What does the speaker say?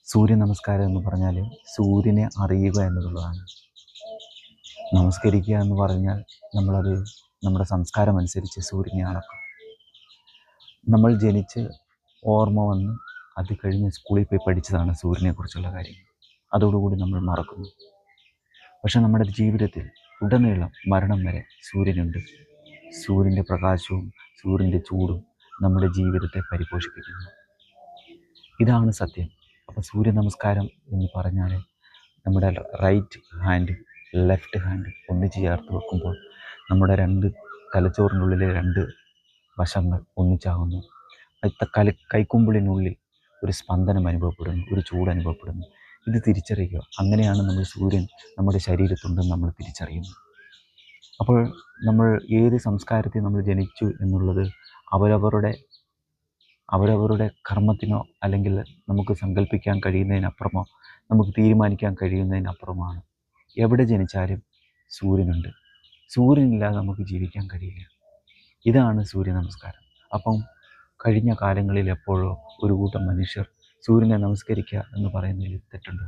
സൂര്യ നമസ്കാരം എന്ന് പറഞ്ഞാൽ സൂര്യനെ അറിയുക എന്നുള്ളതാണ്. നമസ്കരിക്കുക എന്ന് പറഞ്ഞാൽ നമ്മളത് നമ്മുടെ സംസ്കാരം അനുസരിച്ച് സൂര്യനെ അളക്കും. നമ്മൾ ജനിച്ച് ഓർമ്മ വന്ന് അത് കഴിഞ്ഞ് സ്കൂളിൽ പോയി പഠിച്ചതാണ് സൂര്യനെക്കുറിച്ചുള്ള കാര്യങ്ങൾ. അതോടുകൂടി നമ്മൾ മറക്കുന്നു. പക്ഷെ നമ്മുടെ ജീവിതത്തിൽ ഉടനീളം മരണം വരെ സൂര്യനുണ്ട്. സൂര്യൻ്റെ പ്രകാശവും സൂര്യൻ്റെ ചൂടും നമ്മുടെ ജീവിതത്തെ പരിപോഷിപ്പിക്കുന്നു. ഇതാണ് സത്യം. അപ്പോൾ സൂര്യ നമസ്കാരം എന്ന് പറഞ്ഞാൽ നമ്മുടെ റൈറ്റ് ഹാൻഡ് ലെഫ്റ്റ് ഹാൻഡ് ഒന്നിച്ച് ചേർത്ത് വെക്കുമ്പോൾ നമ്മുടെ രണ്ട് തലച്ചോറിനുള്ളിലെ രണ്ട് വശങ്ങൾ ഒന്നിച്ചാകുന്നു. കൈക്കുമ്പിളിനുള്ളിൽ ഒരു സ്പന്ദനം അനുഭവപ്പെടുന്നു, ഒരു ചൂട് അനുഭവപ്പെടുന്നു. ഇത് തിരിച്ചറിയുക. അങ്ങനെയാണ് നമ്മൾ സൂര്യൻ നമ്മുടെ ശരീരത്തുണ്ടെന്ന് നമ്മൾ തിരിച്ചറിയുന്നു. അപ്പോൾ നമ്മൾ ഏത് സംസ്കാരത്തിൽ നമ്മൾ ജനിച്ചു എന്നുള്ളത് അവരവരുടെ കർമ്മത്തിനോ അല്ലെങ്കിൽ നമുക്ക് സങ്കല്പിക്കാൻ കഴിയുന്നതിനപ്പുറമോ നമുക്ക് തീരുമാനിക്കാൻ കഴിയുന്നതിനപ്പുറമാണ്. എവിടെ ജനിച്ചാലും സൂര്യനുണ്ട്. സൂര്യനില്ലാതെ നമുക്ക് ജീവിക്കാൻ കഴിയില്ല. ഇതാണ് സൂര്യ നമസ്കാരം. അപ്പം കഴിഞ്ഞ കാലങ്ങളിൽ എപ്പോഴോ ഒരു കൂട്ടം മനുഷ്യർ സൂര്യനെ നമസ്കരിക്കുക എന്ന് പറയുന്നതിൽ തെറ്റുണ്ട്.